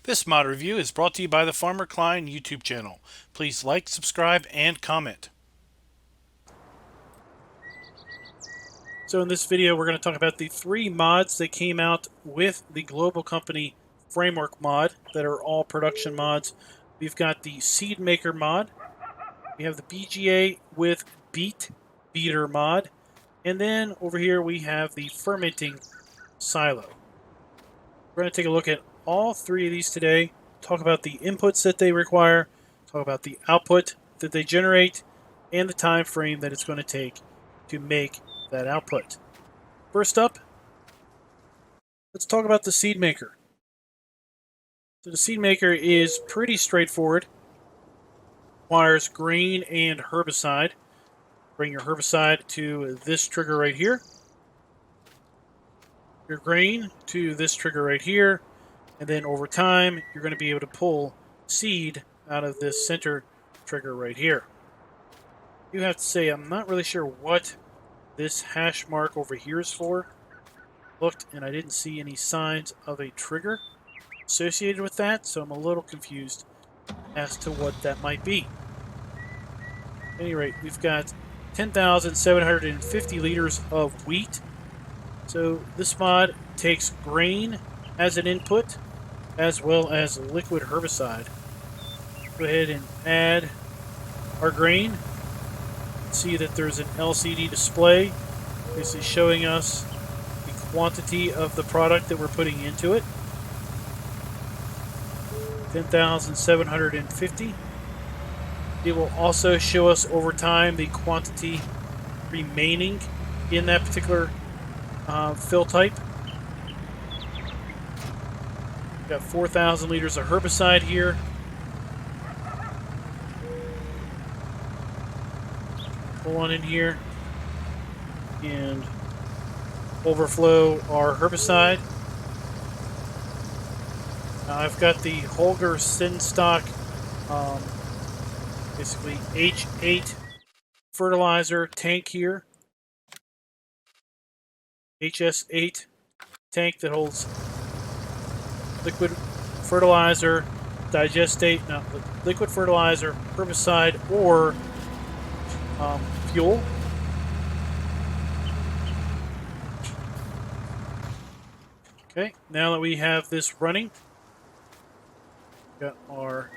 This mod review is brought to you by the Farmer Klein YouTube channel. Please like, subscribe, and comment. So in this video, we're going to talk about the 3 mods that came out with the Global Company Framework mod that are all production mods. We've got the Seed Maker mod. We have the BGA with Beet Beater mod. And then over here we have the Fermenting Silo. We're going to take a look at all 3 of these today, talk about the inputs that they require, talk about the output that they generate, and the time frame that it's going to take to make that output. First up, let's talk about the Seed Maker. So the Seed Maker is pretty straightforward. Requires grain and herbicide. Bring your herbicide to this trigger right here. Your grain to this trigger right here. And then over time, you're going to be able to pull seed out of this center trigger right here. You have to say, I'm not really sure what this hash mark over here is for. Looked, and I didn't see any signs of a trigger associated with that, so I'm a little confused as to what that might be. At any rate, we've got 10,750 liters of wheat. So this mod takes grain as an input, as well as liquid herbicide. Go ahead and add our grain. See that there's an LCD display. This is showing us the quantity of the product that we're putting into it. 10,750. It will also show us over time the quantity remaining in that particular fill type. We've got 4,000 liters of herbicide here. Pull on in here and overflow our herbicide. Now I've got the Holger Sinstock basically H8 fertilizer tank here. HS8 tank that holds liquid fertilizer, liquid fertilizer, herbicide, or fuel. Okay, now that we have this running, got our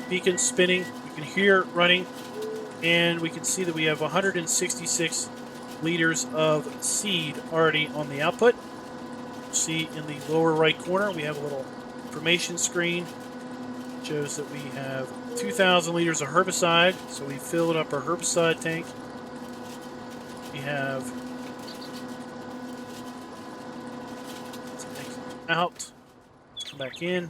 beacon spinning, we can hear it running, and we can see that we have 166 liters of seed already on the output. See in the lower right corner we have a little information screen. It shows that we have 2,000 liters of herbicide, so we filled up our herbicide tank. We have out. Let's come back in.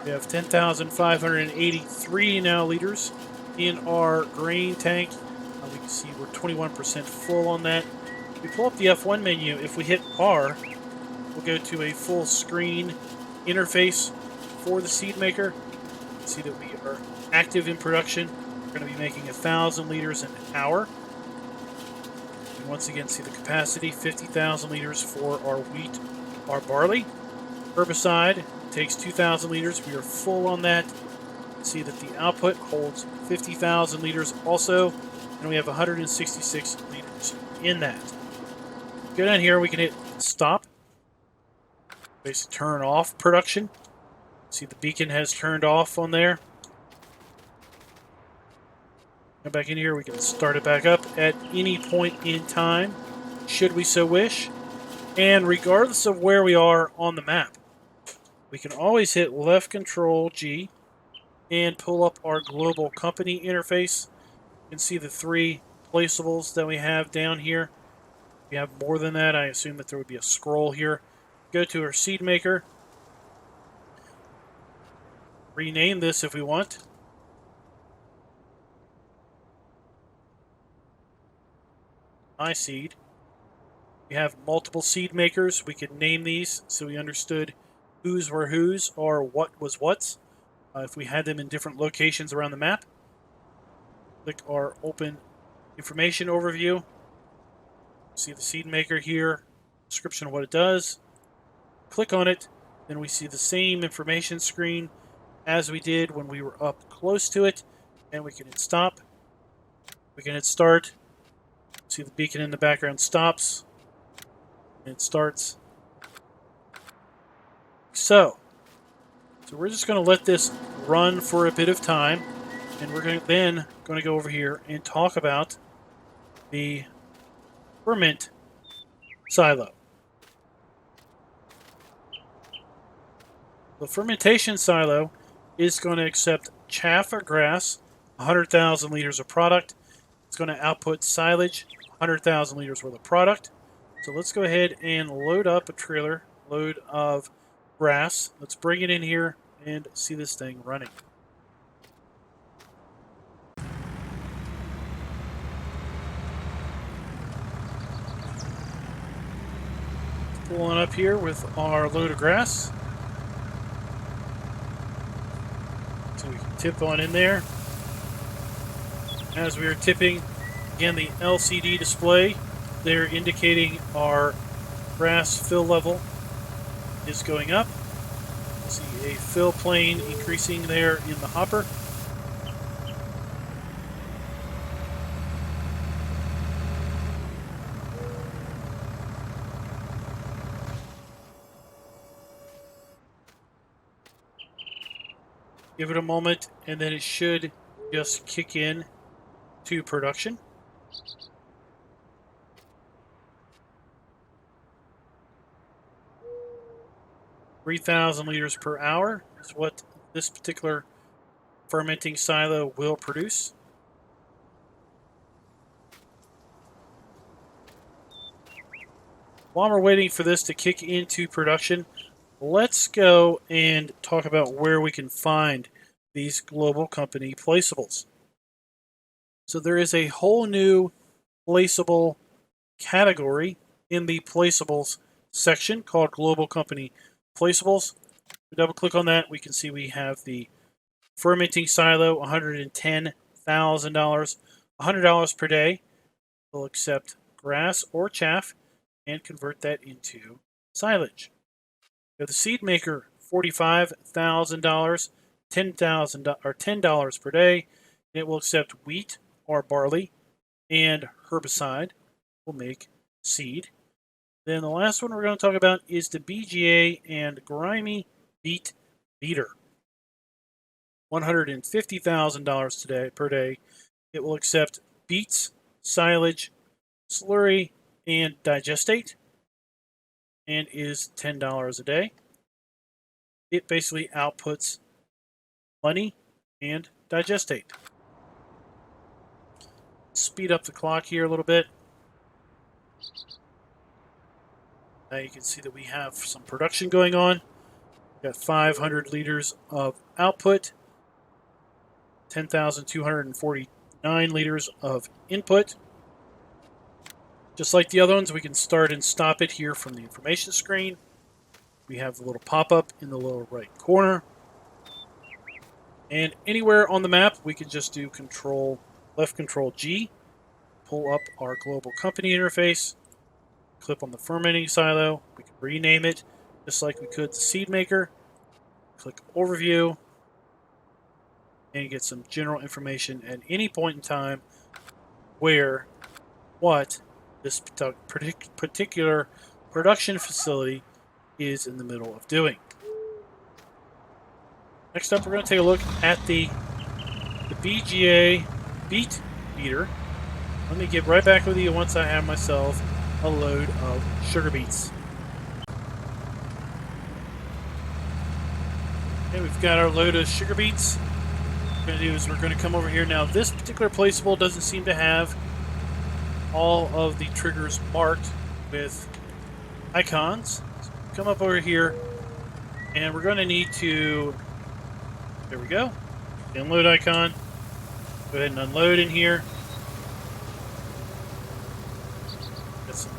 We have 10,583 now liters in our grain tank. We can see we're 21% full on that. If we pull up the F1 menu, if we hit R, we'll go to a full screen interface for the seed maker. You can see that we are active in production. We're going to be making 1,000 liters an hour. And once again, see the capacity, 50,000 liters for our wheat, our barley. Herbicide takes 2,000 liters. We are full on that. See that the output holds 50,000 liters also, and we have 166 liters in that. Go down here, we can hit stop. Basically turn off production. See the beacon has turned off on there. Come back in here, we can start it back up at any point in time, should we so wish. And regardless of where we are on the map, we can always hit left Control G and pull up our global company interface. You can see the 3 placeables that we have down here. If we have more than that, I assume that there would be a scroll here. Go to our seed maker. Rename this if we want. My seed. We have multiple seed makers. We could name these so we understood whose were whose or what was what's. If we had them in different locations around the map. Click our open information overview. See the seed maker here, description of what it does. Click on it, then we see the same information screen as we did when we were up close to it, and we can hit stop. We can hit start. See the beacon in the background stops, and it starts. So we're just going to let this run for a bit of time, and we're going to go over here and talk about the ferment silo. The fermentation silo is going to accept chaff or grass, 100,000 liters of product. It's going to output silage, 100,000 liters worth of product. So let's go ahead and load up a trailer load of grass. Let's bring it in here and see this thing running. Pulling up here with our load of grass. So we can tip on in there. As we are tipping, again, the LCD display there indicating our grass fill level is going up. You see a fill plane increasing there in the hopper. Give it a moment, and then it should just kick in to production. $3,000 liters per hour is what this particular fermenting silo will produce. While we're waiting for this to kick into production, let's go and talk about where we can find these global company placeables. So there is a whole new placeable category in the placeables section called global company placeables. If we double click on that, we can see we have the fermenting silo, $110,000, $100 per day. We'll accept grass or chaff and convert that into silage. We have the seed maker, $45,000, $10 per day. It will accept wheat or barley, and herbicide will make seed. Then the last one we're going to talk about is the BGA and grimy beet beater. $150,000 today per day. It will accept beets, silage, slurry, and digestate, and is $10 a day. It basically outputs money and digestate. Speed up the clock here a little bit. Now you can see that we have some production going on. We've got 500 liters of output, 10,249 liters of input. Just like the other ones, we can start and stop it here from the information screen. We have the little pop-up in the lower right corner. And anywhere on the map, we can just do left control G, pull up our global company interface, click on the fermenting silo. We can rename it just like we could the seed maker. Click overview and get some general information at any point in time where what this particular production facility is in the middle of doing. Next up, we're going to take a look at the BGA beet beater. Let me get right back with you once I have myself a load of sugar beets. Okay, we've got our load of sugar beets. What we're going to do is we're going to come over here. Now, this particular placeable doesn't seem to have all of the triggers marked with icons. So come up over here, and we're going to need to, there we go, the unload icon. Go ahead and unload in here. Get some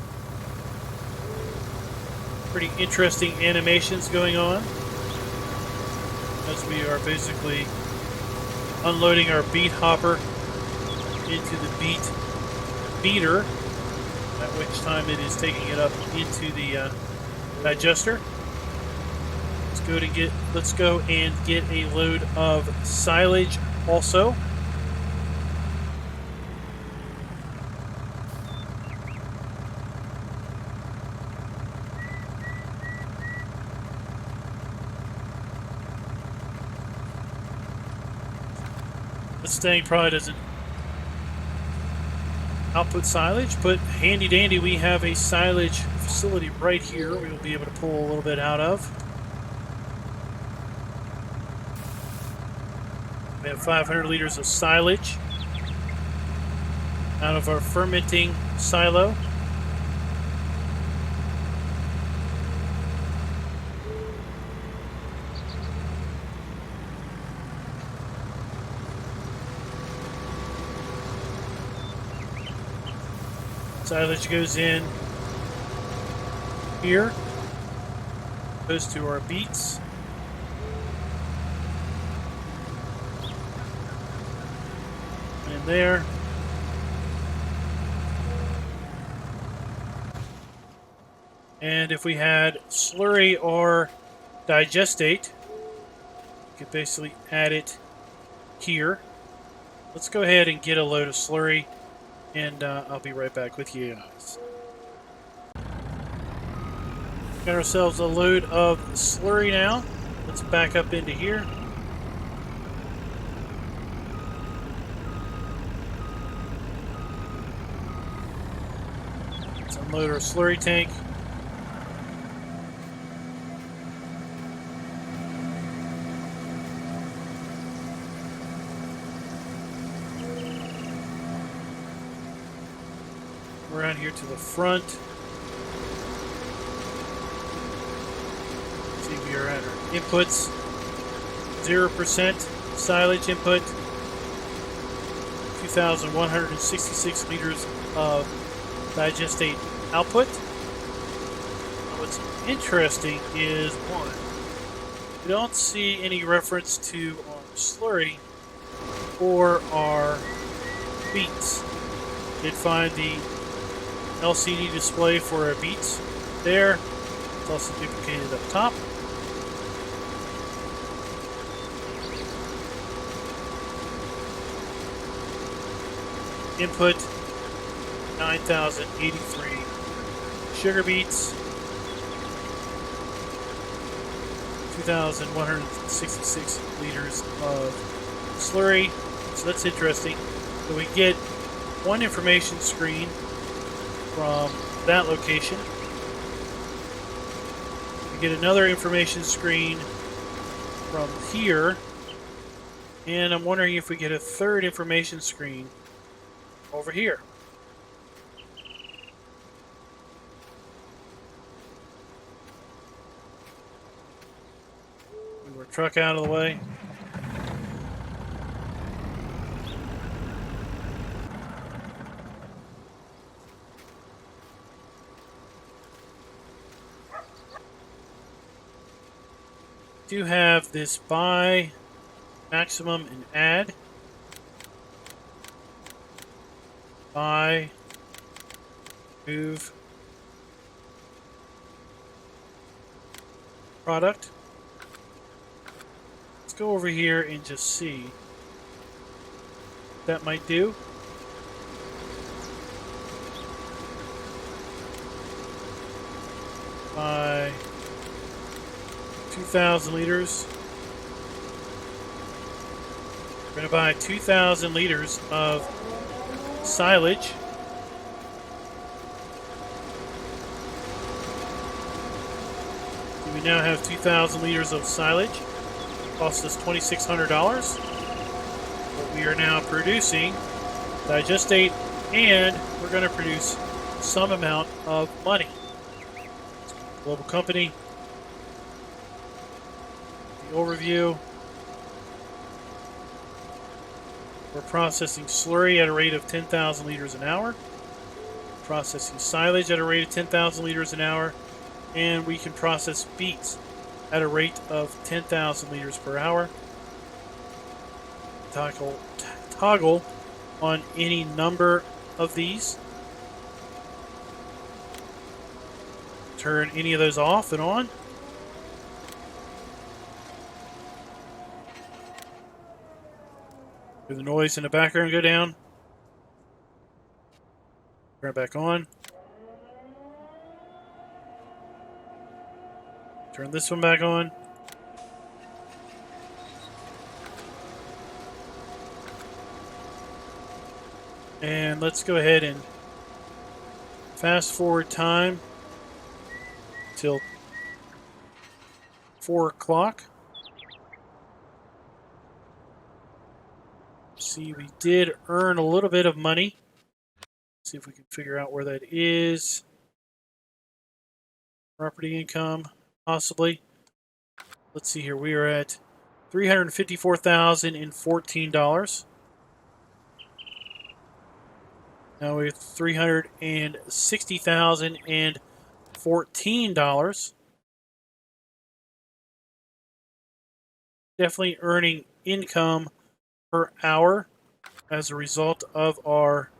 Pretty interesting animations going on as we are basically unloading our beet hopper into the beet feeder, at which time it is taking it up into the digester. Let's go and get a load of silage also. This thing probably doesn't output silage, but handy dandy, we have a silage facility right here we will be able to pull a little bit out of. We have 500 liters of silage out of our fermenting silo. Silage goes in here, goes to our beets. In there. And if we had slurry or digestate, we could basically add it here. Let's go ahead and get a load of slurry, and I'll be right back with you guys. Got ourselves a load of slurry now. Let's back up into here. Let's unload our slurry tank. Around here to the front. See, we are at our inputs. 0% silage input. 2,166 liters of digestate output. Now what's interesting is, one, we don't see any reference to our slurry or our beets. Did find the LCD display for our beets there. It's also duplicated up top. Input 9,083 sugar beets, 2,166 liters of slurry. So that's interesting. So we get one information screen from that location. We get another information screen from here, and I'm wondering if we get a third information screen over here. Move our truck out of the way. Do have this buy, maximum, and add. Buy, move, product. Let's go over here and just see what that might do. Buy 2,000 liters. We're going to buy 2,000 liters of silage. So we now have 2,000 liters of silage. It cost us $2,600. But we are now producing digestate, and we're going to produce some amount of money. Global company. The overview. We're processing slurry at a rate of 10,000 liters an hour. Processing silage at a rate of 10,000 liters an hour. and we can process beets at a rate of 10,000 liters per hour. Toggle on any number of these. Turn any of those off and on. Do the noise in the background go down. Turn it back on. Turn this one back on. And let's go ahead and fast forward time till 4 o'clock. See, we did earn a little bit of money. Let's see if we can figure out where that is. Property income, possibly. Let's see here. We are at $354,014. Now we're at $360,014. Definitely earning income per hour as a result of our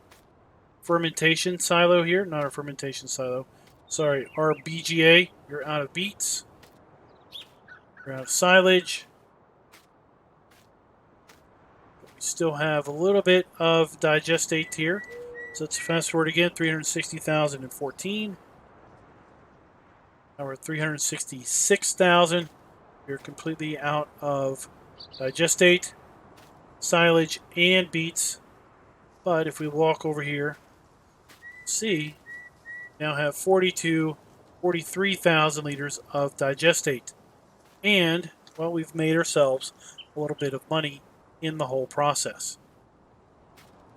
fermentation silo here. Not our fermentation silo. Sorry, our BGA. You're out of beets. You're out of silage. But we still have a little bit of digestate here. So let's fast forward again. 360,014. Now we're at 366,000. You're completely out of digestate, silage, and beets. But if we walk over here, see, now have 43,000 liters of digestate. And, well, we've made ourselves a little bit of money in the whole process.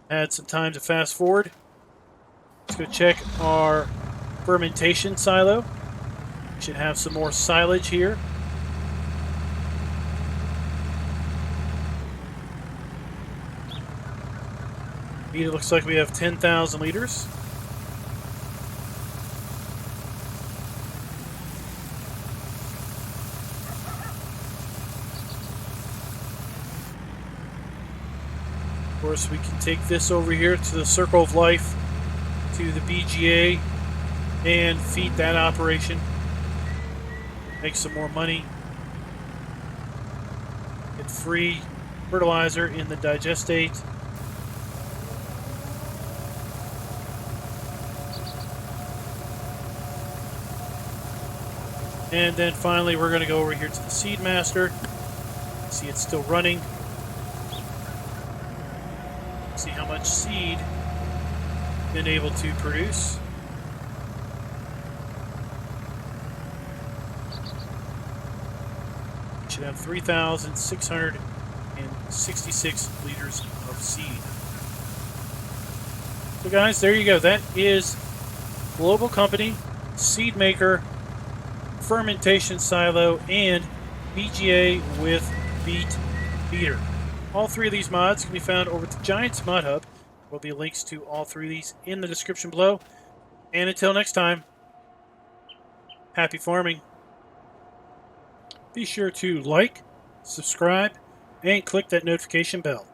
Had some time to fast forward. Let's go check our fermentation silo. We should have some more silage here. It looks like we have 10,000 liters. Of course, we can take this over here to the Circle of Life, to the BGA, and feed that operation. Make some more money. Get free fertilizer in the digestate. And then finally, we're going to go over here to the Seed Master. See, it's still running. See how much seed been able to produce. Should have 3,666 liters of seed. So guys, there you go. That is Global Company, Seed Maker, Fermentation Silo, and BGA with Beet Feeder. All three of these mods can be found over at the Giants Mod Hub. There will be links to all three of these in the description below. And until next time, happy farming. Be sure to like, subscribe, and click that notification bell.